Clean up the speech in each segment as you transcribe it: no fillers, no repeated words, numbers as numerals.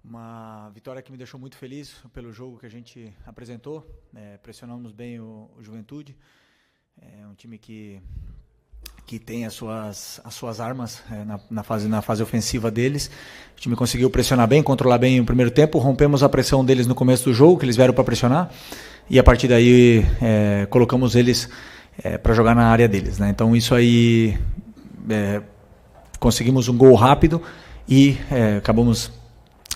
Uma vitória que me deixou muito feliz pelo jogo que a gente apresentou. Pressionamos bem o Juventude. É um time que tem as suas armas na fase ofensiva deles. O time conseguiu pressionar bem, controlar bem o primeiro tempo. Rompemos a pressão deles no começo do jogo, que eles vieram para pressionar. E a partir daí colocamos eles para jogar na área deles, né? Então isso aí, conseguimos um gol rápido e acabamos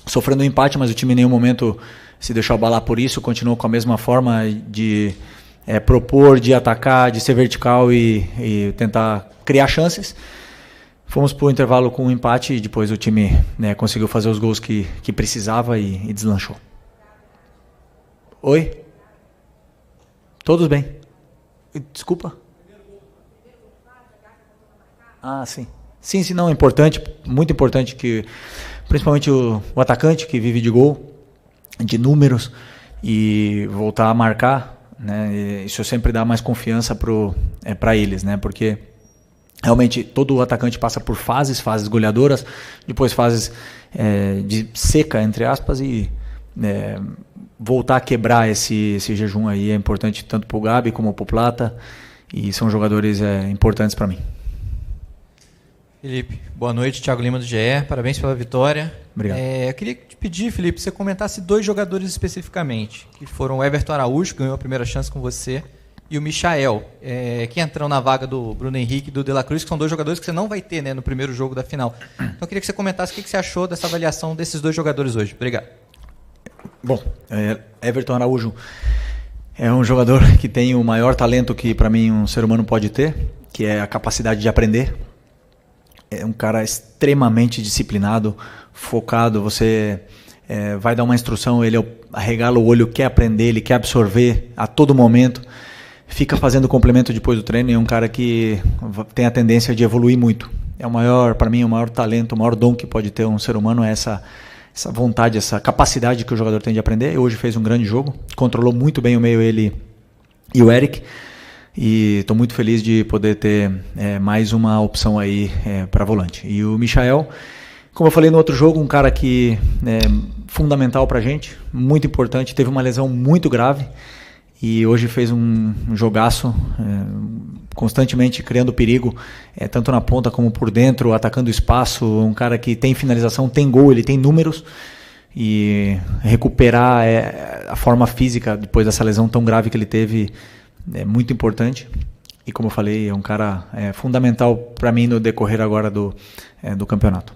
sofrendo um empate, mas o time em nenhum momento se deixou abalar por isso, continuou com a mesma forma de propor, de atacar, de ser vertical e tentar criar chances. Fomos para o intervalo com um empate e depois o time conseguiu fazer os gols que precisava e deslanchou. Oi? Todos bem? Desculpa? Ah, sim. Sim, não, é importante, muito importante que principalmente o atacante que vive de gol, de números, e voltar a marcar, né? Isso sempre dá mais confiança para eles, né? Porque realmente todo atacante passa por fases goleadoras, depois fases de seca, entre aspas, e voltar a quebrar esse jejum aí é importante tanto para o Gabi como para o Plata, e são jogadores importantes para mim. Felipe, boa noite, Thiago Lima do GE, parabéns pela vitória. Obrigado. Eu queria te pedir, Felipe, você comentasse 2 jogadores especificamente, que foram o Everton Araújo, que ganhou a primeira chance com você, e o Michael, que entrou na vaga do Bruno Henrique e do De La Cruz, que são 2 jogadores que você não vai ter, né, no primeiro jogo da final. Então eu queria que você comentasse o que você achou dessa avaliação desses 2 jogadores hoje. Obrigado. Bom, Everton Araújo é um jogador que tem o maior talento que para mim um ser humano pode ter, que é a capacidade de aprender. É um cara extremamente disciplinado, focado. Você vai dar uma instrução, ele arregala o olho, quer aprender, ele quer absorver a todo momento. Fica fazendo complemento depois do treino, e é um cara que tem a tendência de evoluir muito. É o maior, para mim, o maior talento, o maior dom que pode ter um ser humano é essa vontade, essa capacidade que o jogador tem de aprender. Hoje fez um grande jogo, controlou muito bem o meio, ele e o Eric. E estou muito feliz de poder ter mais uma opção aí para volante. E o Michael, como eu falei no outro jogo, um cara que é fundamental para a gente, muito importante, teve uma lesão muito grave e hoje fez um jogaço, constantemente criando perigo, tanto na ponta como por dentro, atacando espaço. Um cara que tem finalização, tem gol, ele tem números, e recuperar a forma física depois dessa lesão tão grave que ele teve é muito importante. E como eu falei, é um cara fundamental para mim no decorrer agora do campeonato.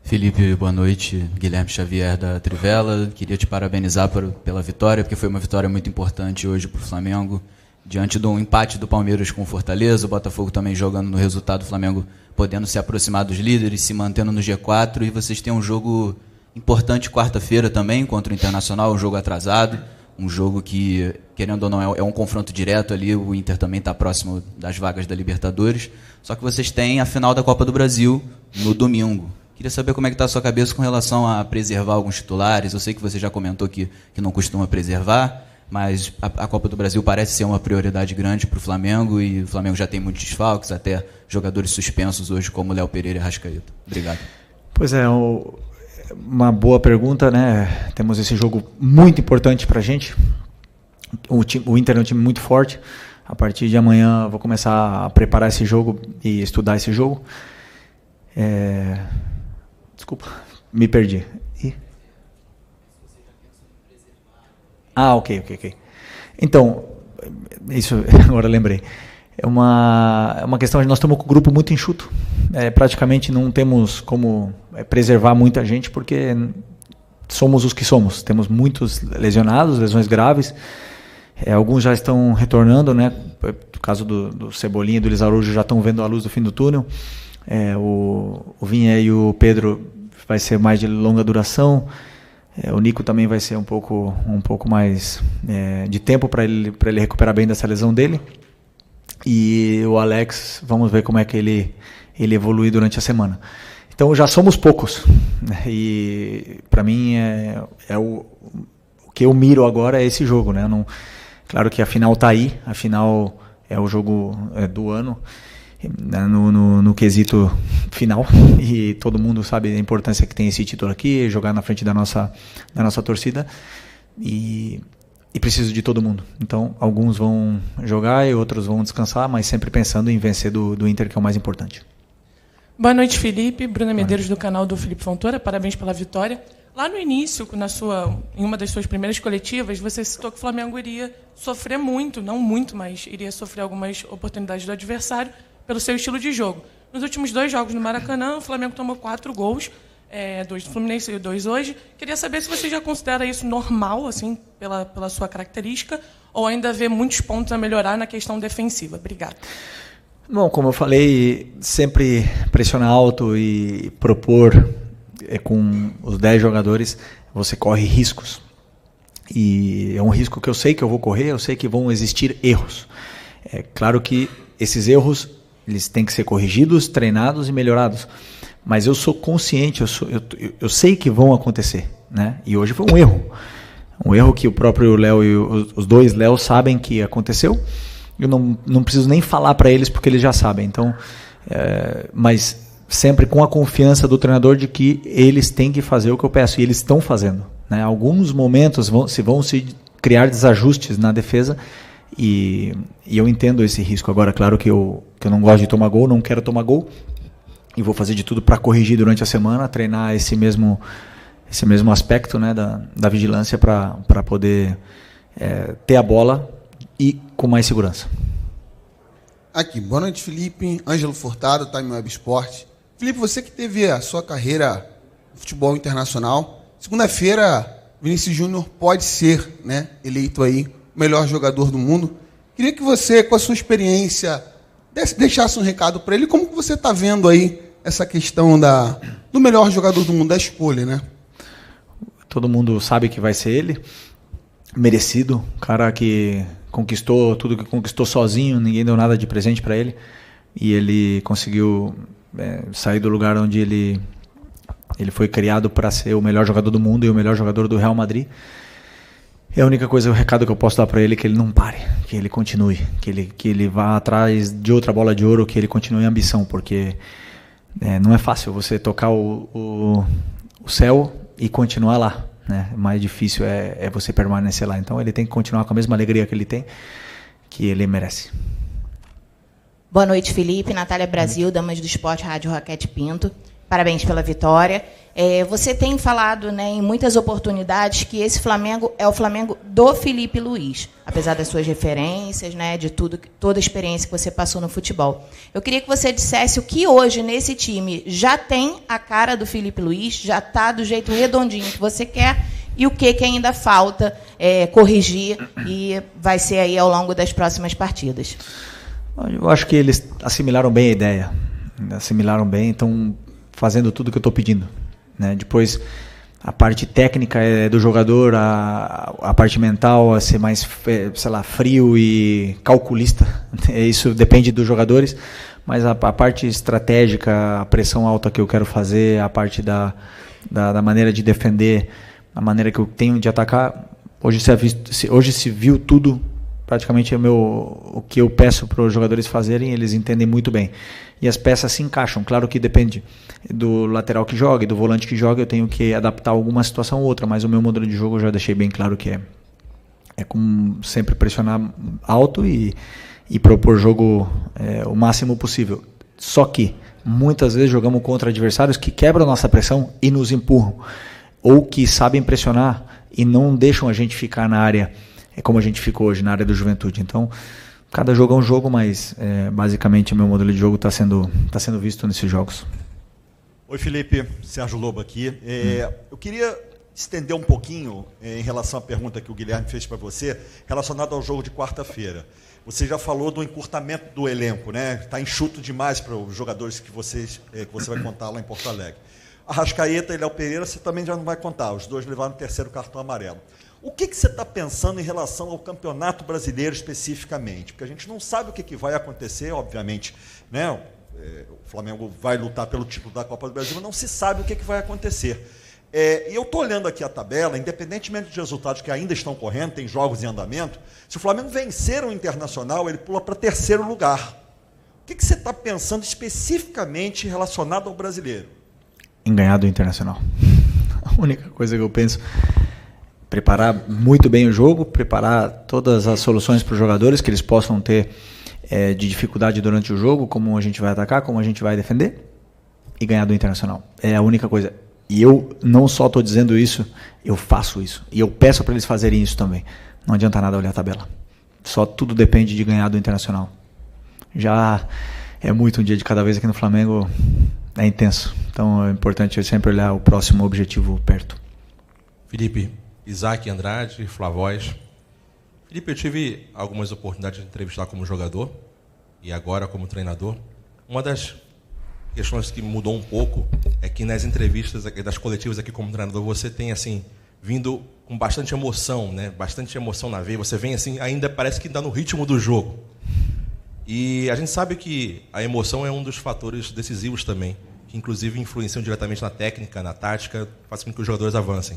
Felipe, boa noite. Guilherme Xavier da Trivela. Queria te parabenizar pela vitória, porque foi uma vitória muito importante hoje para o Flamengo, diante de um empate do Palmeiras com o Fortaleza, o Botafogo também jogando no resultado, o Flamengo podendo se aproximar dos líderes, se mantendo no G4, e vocês têm um jogo importante quarta-feira também contra o Internacional, um jogo atrasado, um jogo que, querendo ou não, é um confronto direto ali. O Inter também está próximo das vagas da Libertadores, só que vocês têm a final da Copa do Brasil no domingo. Queria saber como é que está a sua cabeça com relação a preservar alguns titulares. Eu sei que você já comentou que não costuma preservar, mas a Copa do Brasil parece ser uma prioridade grande para o Flamengo, e o Flamengo já tem muitos desfalques, até jogadores suspensos hoje, como Léo Pereira e Arrascaeta. Obrigado. Pois é, uma boa pergunta, né? Temos esse jogo muito importante para a gente. O Inter é um time muito forte. A partir de amanhã eu vou começar a preparar esse jogo e estudar esse jogo. Desculpa, me perdi. Ok. Então, isso agora lembrei. É uma questão de nós estamos com um grupo muito enxuto. Praticamente não temos como preservar muita gente, porque somos os que somos. Temos muitos lesionados, lesões graves. Alguns já estão retornando, né? No caso do Cebolinha e do Luiz Araújo, já estão vendo a luz do fim do túnel. O Vinha e o Pedro vai ser mais de longa duração. O Nico também vai ser um pouco mais de tempo para ele recuperar bem dessa lesão dele. E o Alex, vamos ver como é que ele evolui durante a semana. Então já somos poucos, né? E para mim o que eu miro agora é esse jogo, né? Claro que a final está aí, a final é o jogo do ano. no quesito final, e todo mundo sabe a importância que tem esse título aqui, jogar na frente da nossa torcida, e preciso de todo mundo. Então, alguns vão jogar e outros vão descansar, mas sempre pensando em vencer do Inter, que é o mais importante. Boa noite, Felipe. Bruna Medeiros, do canal do Felipe Fontoura. Parabéns pela vitória. Lá no início, em uma das suas primeiras coletivas, você citou que o Flamengo iria sofrer muito, não muito, mas iria sofrer algumas oportunidades do adversário pelo seu estilo de jogo. Nos últimos 2 jogos no Maracanã, o Flamengo tomou 4 gols, 2 do Fluminense e 2 hoje. Queria saber se você já considera isso normal, assim, pela sua característica, ou ainda vê muitos pontos a melhorar na questão defensiva. Obrigado. Bom, como eu falei, sempre pressionar alto e propor com os 10 jogadores, você corre riscos. E é um risco que eu sei que eu vou correr, eu sei que vão existir erros. É claro que esses erros eles têm que ser corrigidos, treinados e melhorados. Mas eu sou consciente, eu sei que vão acontecer, né? E hoje foi um erro. Um erro que o próprio Léo e os 2 Léo sabem que aconteceu. Eu não preciso nem falar para eles porque eles já sabem. Então, mas sempre com a confiança do treinador de que eles têm que fazer o que eu peço. E eles estão fazendo, né? Alguns momentos vão se criar desajustes na defesa. E eu entendo esse risco. Agora, claro que eu não gosto de tomar gol, não quero tomar gol. E vou fazer de tudo para corrigir durante a semana, treinar esse mesmo aspecto, né, da vigilância para poder ter a bola e com mais segurança. Aqui, boa noite, Felipe. Ângelo Furtado, Time Web Sport. Felipe, você que teve a sua carreira no futebol internacional, segunda-feira, Vinícius Júnior pode ser, né, eleito aí o melhor jogador do mundo. Queria que você, com a sua experiência, deixasse um recado para ele. Como que você está vendo aí essa questão do melhor jogador do mundo, da escolha, né? Todo mundo sabe que vai ser ele. Merecido. Um cara que conquistou tudo que conquistou sozinho, ninguém deu nada de presente para ele. E ele conseguiu sair do lugar onde ele foi criado para ser o melhor jogador do mundo e o melhor jogador do Real Madrid. É a única coisa, o recado que eu posso dar para ele é que ele não pare, que ele continue, que ele vá atrás de outra bola de ouro, que ele continue em ambição, porque não é fácil você tocar o céu e continuar lá, né? O mais difícil é você permanecer lá. Então ele tem que continuar com a mesma alegria que ele tem, que ele merece. Boa noite, Felipe. Natália Brasil, Damas do Esporte, Rádio Raquete Pinto. Parabéns pela vitória. Você tem falado, né, em muitas oportunidades que esse Flamengo é o Flamengo do Felipe Luiz, apesar das suas referências, né, de toda a experiência que você passou no futebol. Eu queria que você dissesse o que hoje nesse time já tem a cara do Felipe Luiz, já está do jeito redondinho que você quer, e o que ainda falta corrigir e vai ser aí ao longo das próximas partidas. Eu acho que eles assimilaram bem a ideia, estão fazendo tudo que eu estou pedindo, né? Depois, a parte técnica é do jogador, a parte mental é ser mais, sei lá, frio e calculista. Isso depende dos jogadores, mas a parte estratégica, a pressão alta que eu quero fazer, a parte da maneira de defender, a maneira que eu tenho de atacar, hoje se viu tudo. Praticamente o que eu peço para os jogadores fazerem, eles entendem muito bem. E as peças se encaixam. Claro que depende do lateral que joga e do volante que joga, eu tenho que adaptar alguma situação ou outra, mas o meu modelo de jogo eu já deixei bem claro que é com sempre pressionar alto e propor jogo o máximo possível. Só que muitas vezes jogamos contra adversários que quebram nossa pressão e nos empurram, ou que sabem pressionar e não deixam a gente ficar na área como a gente ficou hoje na área do Juventude. Então, cada jogo é um jogo, mas basicamente o meu modelo de jogo está sendo visto nesses jogos. Oi, Felipe, Sérgio Lobo aqui. Eu queria estender um pouquinho em relação à pergunta que o Guilherme fez para você, relacionada ao jogo de quarta-feira. Você já falou do encurtamento do elenco, né? Está enxuto demais para os jogadores que você vai contar lá em Porto Alegre. Arrascaeta e Léo Pereira você também já não vai contar, os dois levaram o 3º cartão amarelo. O que você está pensando em relação ao Campeonato Brasileiro especificamente? Porque a gente não sabe o que vai acontecer, obviamente, né? O Flamengo vai lutar pelo título da Copa do Brasil, mas não se sabe o que vai acontecer. E eu estou olhando aqui a tabela, independentemente dos resultados que ainda estão correndo, tem jogos em andamento, se o Flamengo vencer o Internacional, ele pula para 3º lugar. O que você está pensando especificamente relacionado ao brasileiro? Em ganhar do Internacional. A única coisa que eu penso, preparar muito bem o jogo, preparar todas as soluções para os jogadores que eles possam ter de dificuldade durante o jogo, como a gente vai atacar, como a gente vai defender, e ganhar do Internacional. É a única coisa. E eu não só estou dizendo isso, eu faço isso. E eu peço para eles fazerem isso também. Não adianta nada olhar a tabela. Só tudo depende de ganhar do Internacional. Já é muito um dia de cada vez aqui no Flamengo, é intenso. Então é importante eu sempre olhar o próximo objetivo perto. Felipe, Isaac Andrade, Flavóis. Felipe, eu tive algumas oportunidades de entrevistar como jogador e agora como treinador. Uma das questões que mudou um pouco é que nas entrevistas das coletivas aqui como treinador você tem assim vindo com bastante emoção, né? Bastante emoção na veia. Você vem assim, ainda parece que está no ritmo do jogo. E a gente sabe que a emoção é um dos fatores decisivos também, que inclusive influenciam diretamente na técnica, na tática, faz com que os jogadores avancem.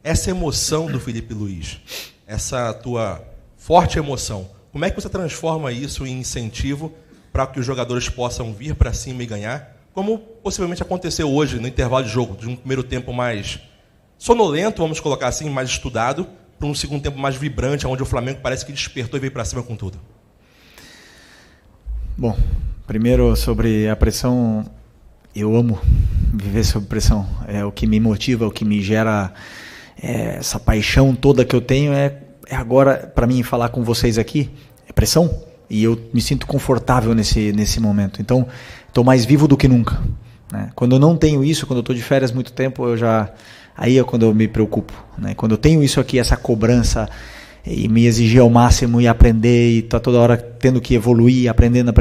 Essa emoção do Felipe Luiz, essa tua forte emoção, como é que você transforma isso em incentivo para que os jogadores possam vir para cima e ganhar? Como possivelmente aconteceu hoje no intervalo de jogo, de um primeiro tempo mais sonolento, vamos colocar assim, mais estudado, para um segundo tempo mais vibrante, onde o Flamengo parece que despertou e veio para cima com tudo? Bom, primeiro sobre a pressão, eu amo viver sob pressão. É o que me motiva, o que me gera essa paixão toda que eu tenho é agora, para mim, falar com vocês aqui, é pressão. E eu me sinto confortável nesse momento. Então, estou mais vivo do que nunca, né? Quando eu não tenho isso, quando eu estou de férias muito tempo, aí é quando eu me preocupo, né? Quando eu tenho isso aqui, essa cobrança, e me exigir ao máximo e aprender, e tá toda hora tendo que evoluir, aprendendo,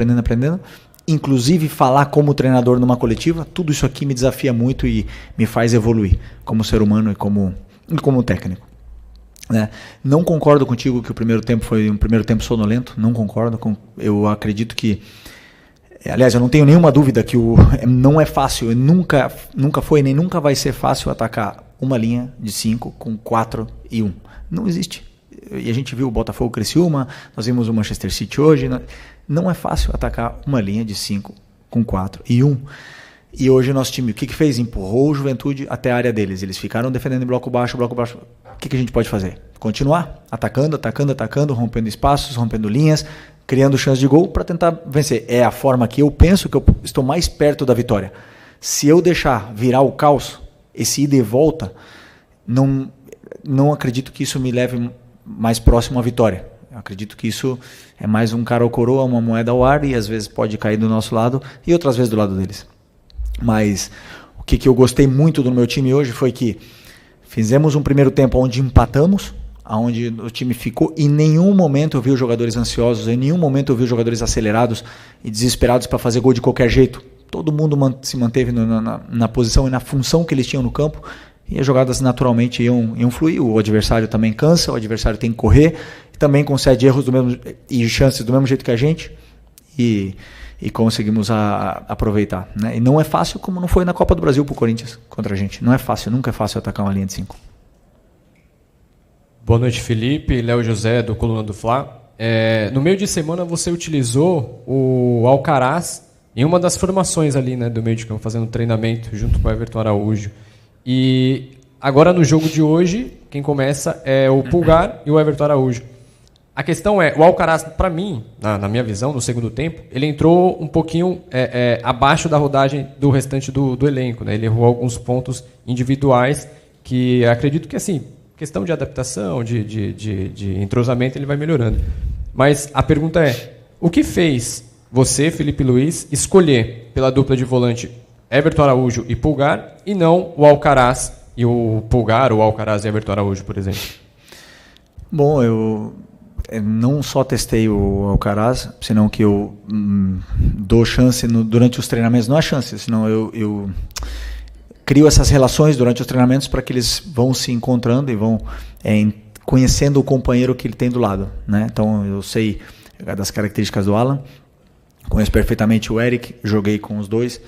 inclusive falar como treinador numa coletiva, tudo isso aqui me desafia muito e me faz evoluir como ser humano e como técnico. Não concordo contigo que o primeiro tempo foi um primeiro tempo sonolento, não concordo. Eu acredito que, aliás, eu não tenho nenhuma dúvida que não é fácil, nunca foi nem nunca vai ser fácil atacar uma linha de 5 com 4 e 1. Não existe. E a gente viu o Botafogo Criciúma, nós vimos o Manchester City hoje. Não é fácil atacar uma linha de 5 com 4 e 1. E hoje o nosso time, o que fez? Empurrou o Juventude até a área deles. Eles ficaram defendendo em bloco baixo. O que a gente pode fazer? Continuar atacando, rompendo espaços, rompendo linhas, criando chance de gol para tentar vencer. É a forma que eu penso que eu estou mais perto da vitória. Se eu deixar virar o caos, esse ida e volta, não acredito que isso me leve mais próximo à vitória. Eu acredito que isso é mais um cara ou coroa, uma moeda ao ar, e às vezes pode cair do nosso lado e outras vezes do lado deles. Mas o que eu gostei muito do meu time hoje foi que fizemos um primeiro tempo onde empatamos, onde o time ficou. Em nenhum momento eu vi os jogadores ansiosos, em nenhum momento eu vi os jogadores acelerados e desesperados para fazer gol de qualquer jeito. Todo mundo se manteve na posição e na função que eles tinham no campo, e as jogadas naturalmente iam fluir. O adversário também cansa, o adversário tem que correr, e também concede erros e chances do mesmo jeito que a gente, e conseguimos aproveitar, né? E não é fácil, como não foi na Copa do Brasil para o Corinthians contra a gente. Não é fácil, nunca é fácil atacar uma linha de 5. Boa noite, Felipe. Léo José, do Coluna do Fla. No meio de semana você utilizou o Alcaraz em uma das formações ali, né, do meio de campo, fazendo treinamento junto com o Everton Araújo. E agora no jogo de hoje, quem começa é o Pulgar e o Everton Araújo. A questão é, o Alcaraz, para mim, na minha visão, no segundo tempo, ele entrou um pouquinho abaixo da rodagem do restante do elenco, né? Ele errou alguns pontos individuais que acredito que, assim, questão de adaptação, de entrosamento, ele vai melhorando. Mas a pergunta é, o que fez você, Felipe Luiz, escolher pela dupla de volante Everton Araújo e Pulgar, e não o Alcaraz e o Pulgar, ou o Alcaraz e Everton Araújo, por exemplo? Bom, eu não só testei o Alcaraz, senão que eu dou chance durante os treinamentos. Não é chance, senão eu crio essas relações durante os treinamentos para que eles vão se encontrando e vão conhecendo o companheiro que ele tem do lado, né? Então eu sei das características do Alan, conheço perfeitamente o Eric, joguei com os dois,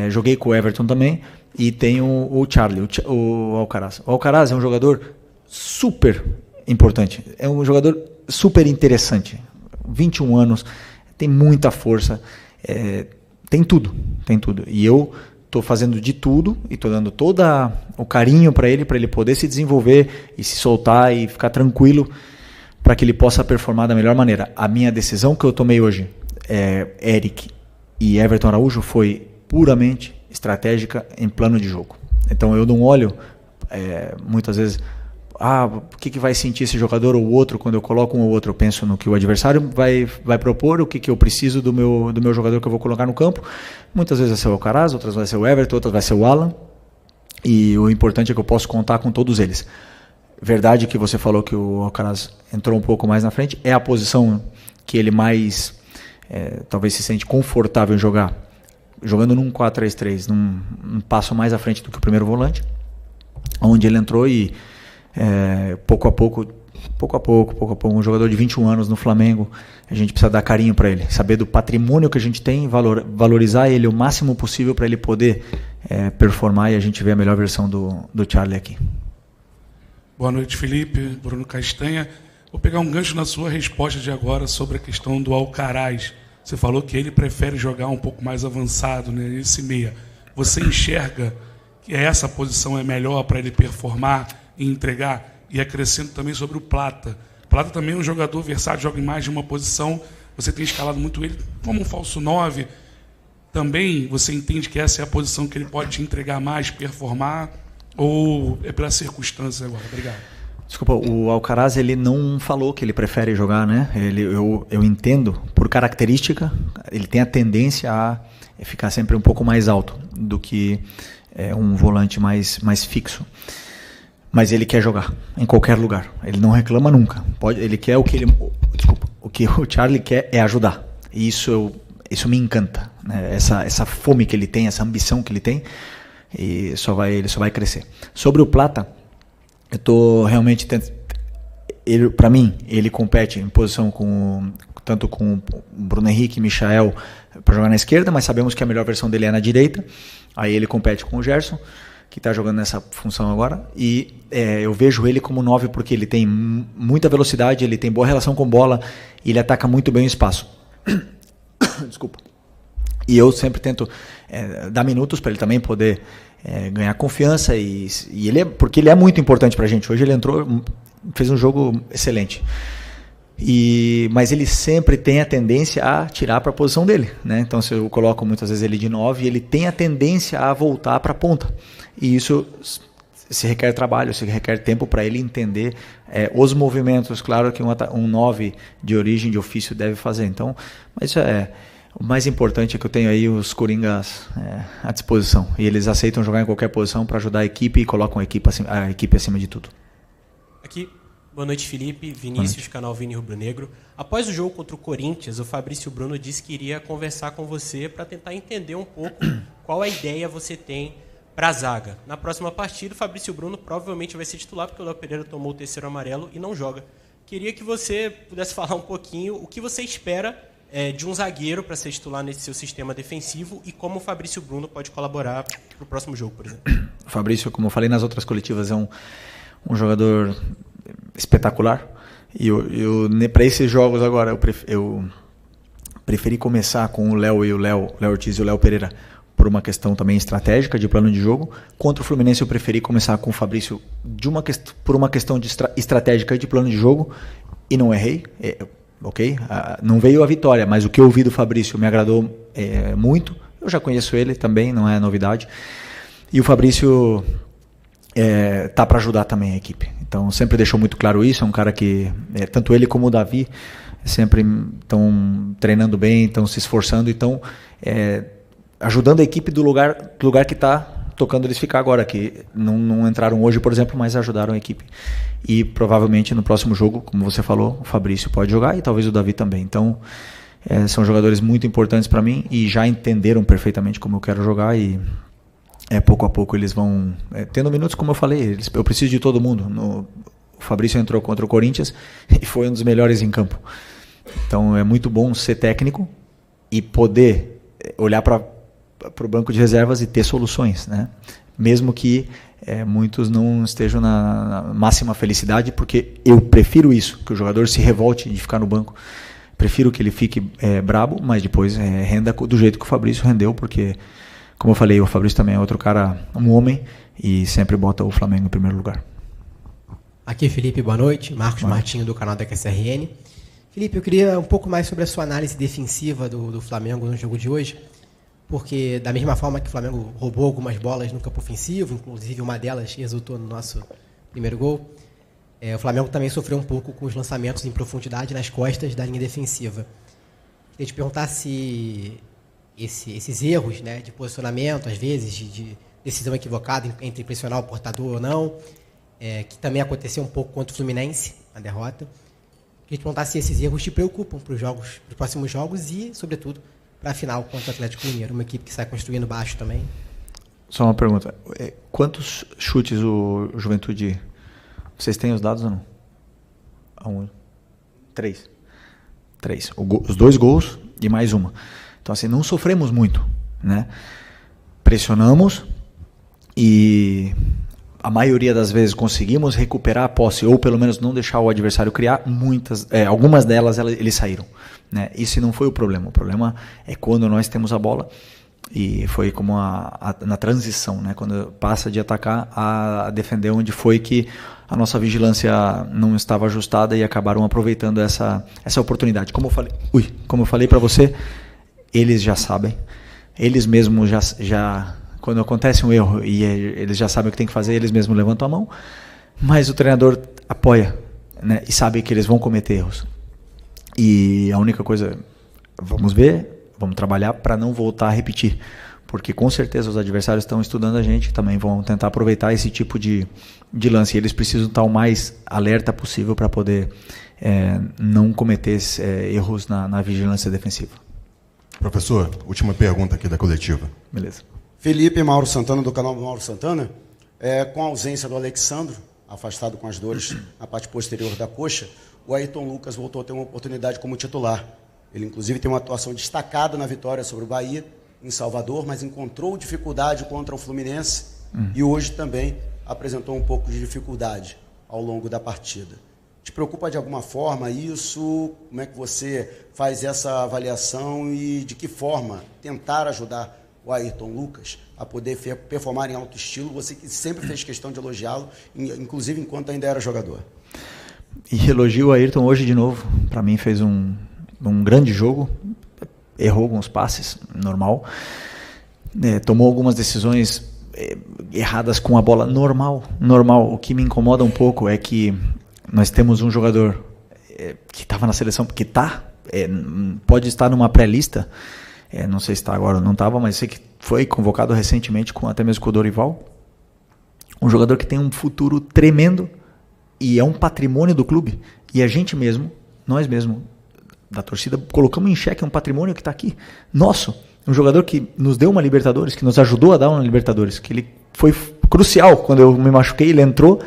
joguei com o Everton também, e tenho o Charlie, o Alcaraz. O Alcaraz é um jogador super importante, é um jogador super interessante, 21 anos, tem muita força, Tem tudo. E eu estou fazendo de tudo e estou dando todo o carinho para ele poder se desenvolver e se soltar e ficar tranquilo para que ele possa performar da melhor maneira. A minha decisão que eu tomei hoje, Eric e Everton Araújo, foi puramente estratégica em plano de jogo. Então eu não olho muitas vezes o que vai sentir esse jogador ou outro quando eu coloco um ou outro. Eu penso no que o adversário vai propor, o que eu preciso do meu jogador que eu vou colocar no campo. Muitas vezes vai ser o Alcaraz, outras vai ser o Everton, outras vai ser o Alan, e o importante é que eu posso contar com todos eles. Verdade que você falou que o Alcaraz entrou um pouco mais na frente, é a posição que ele mais talvez se sente confortável em jogar, jogando num 4-3-3, num passo mais à frente do que o primeiro volante, onde ele entrou e pouco a pouco, um jogador de 21 anos no Flamengo, a gente precisa dar carinho para ele, saber do patrimônio que a gente tem, valorizar ele o máximo possível para ele poder performar e a gente ver a melhor versão do Charlie aqui. Boa noite, Felipe. Bruno Castanha. Vou pegar um gancho na sua resposta de agora sobre a questão do Alcaraz. Você falou que ele prefere jogar um pouco mais avançado, né, esse meia. Você enxerga que essa posição é melhor para ele performar e entregar? E acrescento também sobre o Plata. Plata também é um jogador versátil, joga em mais de uma posição. Você tem escalado muito ele como um falso 9. Também você entende que essa é a posição que ele pode te entregar mais, performar? Ou é pela circunstância agora? Obrigado. Desculpa, o Alcaraz ele não falou que ele prefere jogar, né? Eu entendo, por característica, ele tem a tendência a ficar sempre um pouco mais alto do que um volante mais fixo. Mas ele quer jogar em qualquer lugar. Ele não reclama nunca. Ele quer o que o Charlie quer é ajudar. E isso me encanta, né? Essa fome que ele tem, essa ambição que ele tem, e ele só vai crescer. Sobre o Plata, eu estou realmente para mim ele compete em posição tanto com o Bruno Henrique e Michael para jogar na esquerda, mas sabemos que a melhor versão dele é na direita. Aí ele compete com o Gerson, que está jogando nessa função agora, e eu vejo ele como 9 porque ele tem muita velocidade, ele tem boa relação com bola e ele ataca muito bem o espaço. Desculpa. E eu sempre tento dar minutos para ele também poder ganhar confiança e porque ele é muito importante para a gente. Hoje ele entrou, fez um jogo excelente. Mas ele sempre tem a tendência a tirar para a posição dele, né? Então se eu coloco muitas vezes ele de 9, ele tem a tendência a voltar para a ponta. E isso se requer trabalho, se requer tempo para ele entender os movimentos, claro que um 9 de origem, de ofício deve fazer. Então, mas isso o mais importante é que eu tenho aí os coringas à disposição. E eles aceitam jogar em qualquer posição para ajudar a equipe e colocam a equipe acima de tudo. Aqui, boa noite, Felipe. Vinícius, canal Vini Rubro Negro. Após o jogo contra o Corinthians, o Fabrício Bruno disse que iria conversar com você para tentar entender um pouco qual a ideia você tem para a zaga. Na próxima partida, o Fabrício Bruno provavelmente vai ser titular, porque o Léo Pereira tomou o terceiro amarelo e não joga. Queria que você pudesse falar um pouquinho o que você espera de um zagueiro para ser titular nesse seu sistema defensivo e como o Fabrício Bruno pode colaborar para o próximo jogo, por exemplo. O Fabrício, como eu falei nas outras coletivas, é um jogador espetacular. E para esses jogos agora, eu preferi começar com o Léo Ortiz e o Léo Pereira por uma questão também estratégica de plano de jogo. Contra o Fluminense eu preferi começar com o Fabrício por uma questão estratégica de plano de jogo e não errei. Ok? Não veio a vitória, mas o que eu ouvi do Fabrício me agradou muito. Eu já conheço ele também, não é novidade. E o Fabrício tá para ajudar também a equipe. Então sempre deixou muito claro isso. É um cara que, tanto ele como o Davi, sempre estão treinando bem, estão se esforçando, estão ajudando a equipe do lugar que está tocando eles ficar agora, que não entraram hoje, por exemplo, mas ajudaram a equipe. E provavelmente no próximo jogo, como você falou, o Fabrício pode jogar e talvez o Davi também. Então, são jogadores muito importantes para mim e já entenderam perfeitamente como eu quero jogar e pouco a pouco eles vão tendo minutos, como eu falei, eu preciso de todo mundo. O Fabrício entrou contra o Corinthians e foi um dos melhores em campo. Então, é muito bom ser técnico e poder olhar para o banco de reservas e ter soluções, né? Mesmo que muitos não estejam na máxima felicidade, porque eu prefiro isso, que o jogador se revolte de ficar no banco Prefiro que ele fique brabo, mas depois renda do jeito que o Fabrício rendeu, porque, como eu falei, o Fabrício também é outro cara, um homem, e sempre bota o Flamengo em primeiro lugar. Aqui, Felipe, boa noite. Marcos Martinho, do canal da QSRN. Felipe, eu queria um pouco mais sobre a sua análise defensiva do Flamengo no jogo de hoje, porque da mesma forma que o Flamengo roubou algumas bolas no campo ofensivo, inclusive uma delas resultou no nosso primeiro gol, o Flamengo também sofreu um pouco com os lançamentos em profundidade nas costas da linha defensiva. Queria te perguntar se esses erros, né, de posicionamento, às vezes, de decisão equivocada entre pressionar o portador ou não, que também aconteceu um pouco contra o Fluminense, a derrota. Queria te perguntar se esses erros te preocupam para os próximos jogos e, sobretudo, para a final contra o Atlético Mineiro, uma equipe que está construindo baixo também. Só uma pergunta. Quantos chutes o Juventude... Vocês têm os dados ou não? 3. Os 2 gols e mais uma. Então, assim, não sofremos muito, né? Pressionamos e a maioria das vezes conseguimos recuperar a posse, ou pelo menos não deixar o adversário criar. Algumas delas eles saíram, né? Isso não foi o problema. O problema é quando nós temos a bola, e foi como na transição, né? Quando passa de atacar a defender, onde foi que a nossa vigilância não estava ajustada e acabaram aproveitando essa oportunidade. Como eu falei para você, eles já sabem, eles mesmos já quando acontece um erro e eles já sabem o que tem que fazer, eles mesmos levantam a mão, mas o treinador apoia, né? E sabe que eles vão cometer erros. E a única coisa, vamos trabalhar para não voltar a repetir, porque com certeza os adversários estão estudando a gente, também vão tentar aproveitar esse tipo de lance, e eles precisam estar o mais alerta possível para poder não cometer erros na vigilância defensiva. Professor, última pergunta aqui da coletiva. Beleza. Felipe, Mauro Santana, do canal do Mauro Santana. Com a ausência do Alexandro, afastado com as dores na parte posterior da coxa, o Ayrton Lucas voltou a ter uma oportunidade como titular. Ele, inclusive, tem uma atuação destacada na vitória sobre o Bahia, em Salvador, mas encontrou dificuldade contra o Fluminense e hoje também apresentou um pouco de dificuldade ao longo da partida. Te preocupa de alguma forma isso? Como é que você faz essa avaliação e de que forma tentar ajudar o Ayrton Lucas a poder performar em alto estilo? Você que sempre fez questão de elogiá-lo, inclusive enquanto ainda era jogador. E elogio o Ayrton hoje de novo. Para mim fez um grande jogo, errou alguns passes, normal, tomou algumas decisões erradas com a bola, normal. O que me incomoda um pouco é que nós temos um jogador que estava na seleção, que pode estar numa pré-lista, não sei se está agora ou não estava, mas sei que foi convocado recentemente, até mesmo com o Dorival, um jogador que tem um futuro tremendo e é um patrimônio do clube, e a gente mesmo, nós mesmos, da torcida, colocamos em xeque um patrimônio que está aqui, nosso, um jogador que nos deu uma Libertadores, que nos ajudou a dar uma Libertadores, que ele foi crucial, quando eu me machuquei, ele entrou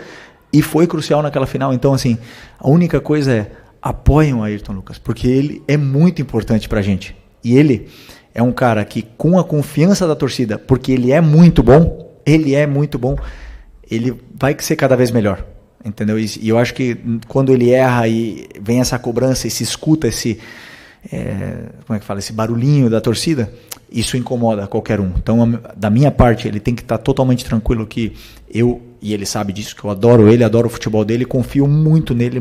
e foi crucial naquela final. Então, assim, a única coisa é, apoiem o Ayrton Lucas, porque ele é muito importante pra gente, e ele é um cara que, com a confiança da torcida, porque ele é muito bom, ele vai ser cada vez melhor. Entendeu? E eu acho que quando ele erra e vem essa cobrança e se escuta esse barulhinho da torcida, isso incomoda qualquer um. Então, da minha parte, ele tem que estar totalmente tranquilo que eu, e ele sabe disso, que eu adoro ele, adoro o futebol dele, confio muito nele,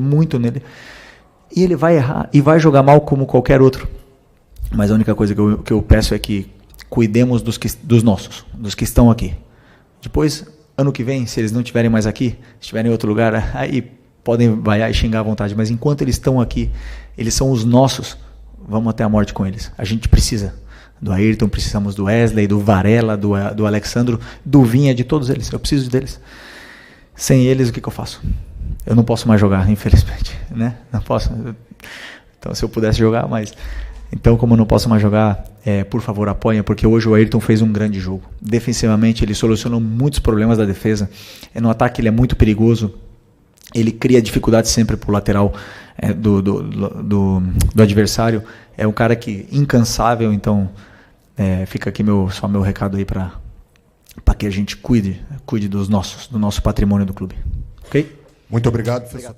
e ele vai errar e vai jogar mal como qualquer outro. Mas a única coisa que eu peço é que cuidemos dos nossos, dos que estão aqui. Depois, ano que vem, se eles não estiverem mais aqui, se estiverem em outro lugar, aí podem vaiar e xingar à vontade. Mas enquanto eles estão aqui, eles são os nossos, vamos até a morte com eles. A gente precisa do Ayrton, precisamos do Wesley, do Varela, do Alexandro, do Vinha, de todos eles. Eu preciso deles. Sem eles, o que eu faço? Eu não posso mais jogar, infelizmente, né? Não posso. Então, se eu pudesse jogar, mas... Então, como eu não posso mais jogar, por favor, apoiem, porque hoje o Ayrton fez um grande jogo. Defensivamente, ele solucionou muitos problemas da defesa. No ataque, ele é muito perigoso. Ele cria dificuldade sempre para o lateral do adversário. É um cara que incansável, então fica aqui só meu recado aí para que a gente cuide do nosso patrimônio do clube. Ok? Muito obrigado, professor.